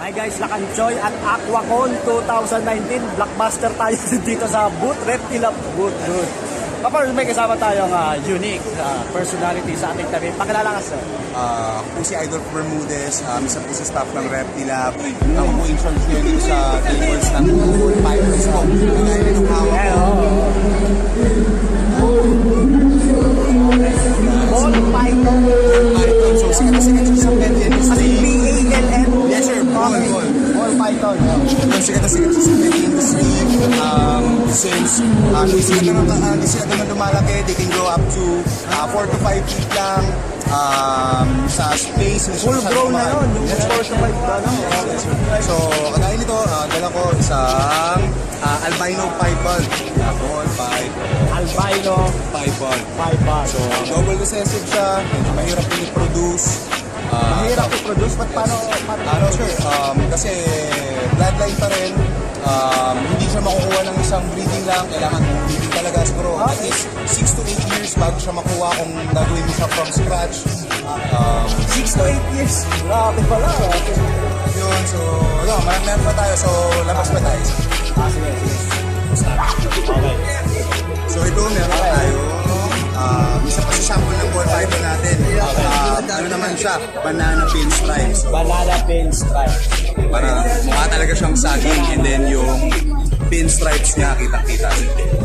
Hi guys, Lakanchoy at Aquacon 2019. Blockbuster tayo dito sa booth, Reptila booth. Kapag may kasama tayong unique personality sa ating tabi. Pakilala ka, sir. Po si Idol Bermudez, isa po sa staff ng Reptilab. Ako po in charge ngayon dito sa tables ng Gold Pipers po. Kagaya rin ng hawak ko. Ball Python. So, sikat na sikat siya sa pet industry. P-A-L-N. Yes sir, Ball. Ball Python. Sikat na sikat siya sa pet industry. Since hindi sila naman lumalaki, they can grow up to 4 to 5 feet lang. Sa space, Full grown na yun. Yung Yes, 4 to 5 na. So, kagaya nito, dala ko isang albino piebald. Ball python. Albino Piebald. Python. So, double recessive siya, medyo mahirap din i-produce. Mahirap i-produce. Paano? Ano sir, kasi bloodline pa rin. Hindi siya makukuha ng isang breeding lang. Kailangan breeding talaga siguro. At least 6 to 8 years bago siya makuha kung gagawin mo siya from scratch. 6 to 8 years. Grabe pala. Yun, so, meron pa tayo. So, labas pa tayo. Sige. Okay. So, ito, meron pa tayo. Isa pa sa sample ng ball python natin. Ano naman siya? Banana pinstripes. Banana pinstripe. Para mukha talaga siyang saging and then yung pinstripes niya kita-kita.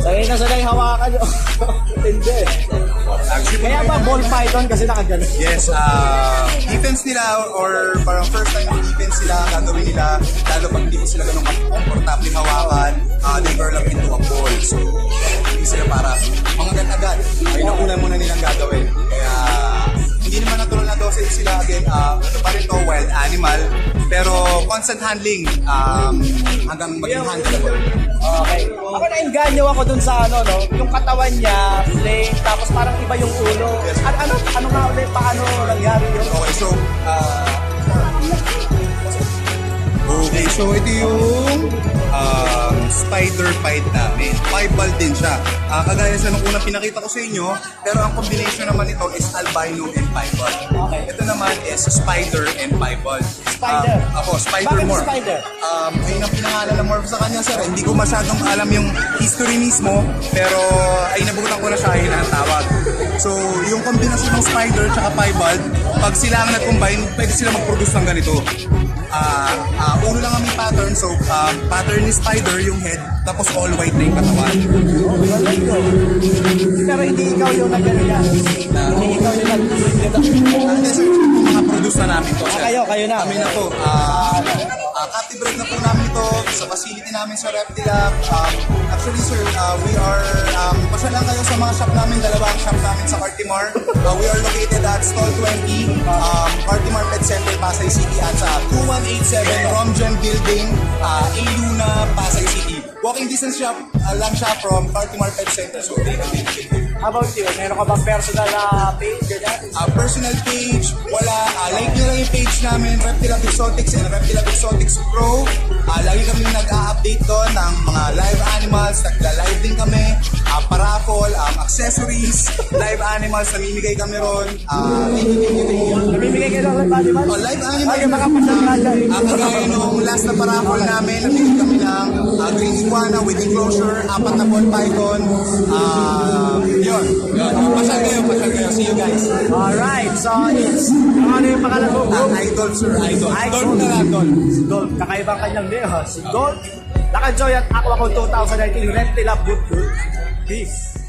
Sanay hawakan nyo. Hindi. Actually, Kaya ba ball python kasi nakaganon? yes, defense nila or parang first time defense nila, gagawin nila, lalo pag hindi sila ganun komportable hawakan, they curl up into a ball. So, hindi sila para mangagat-agat. Ay nauna muna nilang gagawin. Kaya, hindi naman natural na dosage sila. Again, ito pa rin to, wild animal. Pero constant handling hanggang maging handleable. Okay. Ako na-enganyo ako dun sa yung katawan niya, plain, tapos parang iba yung ulo. Ano nga ulit, paano nangyari yun? Okay, so ito yung spider bite namin. Piebald din siya. Kagaya sa nung unang pinakita ko sa inyo, pero ang combination naman ito is albino and piebald. Okay. Ito naman is spider and piebald. Spider? Spider Bakit morph. spider? Ayun ang pinangalan ng morph sa kanya, sir. Hindi ko masyadong alam yung history mismo, pero ay nabutan ko na siya, yun ang tawag. So, yung kombinasyon ng spider at piebald, pag sila ang nag-combine, pwede sila mag-produce ng ganito. Uno lang kami pattern, so pattern ni spider yung head, tapos all white na yung katawan. Pero hindi ikaw yung nag-ganyan. Hindi ikaw yung nag-ganyan. Yes, sir, yung mga produce na namin to, sir. Kayo na. Kami na po. Captive bred na po namin ito sa facility namin sa Reptilab. Actually, sir, we are, pasya lang kayo sa mga shop namin, dalawang shop namin sa Cartimar. We are located at Stall 20, Cartimar Pet Center, Pasay City, at sa 2187 Romgen Building, A. Luna, Pasay City. Walking distance shop lang siya from Cartimar Pet Center. So, How about you? Meron ka bang personal page? Ganyan? personal page, wala. Like nyo lang yung page namin, Reptilab Exotics and Reptilab Exotics Pro. Lagi kami nag-a-update doon ng mga live animals, nagla-live din kami, paraffol, accessories, live animals, namimigay kami ron. Thank you. Namimigay kayo ng live animal? Live animal. Ay, mga pasakala. Kagaya nung last na paraffol namin, nabigyan kami ng green iguana with enclosure, 4 na ball python. Yun. Pasyal kayo. See you guys. Alright, so it's, ano yung pangalan mo? Idol, sir. Idol. Idol. Idol na lang, Idol. Si Gold, kakaibang kanyang name ha. Si Gold, Lakanchoy at Aquacon 2019, Reptila Boot. Peace.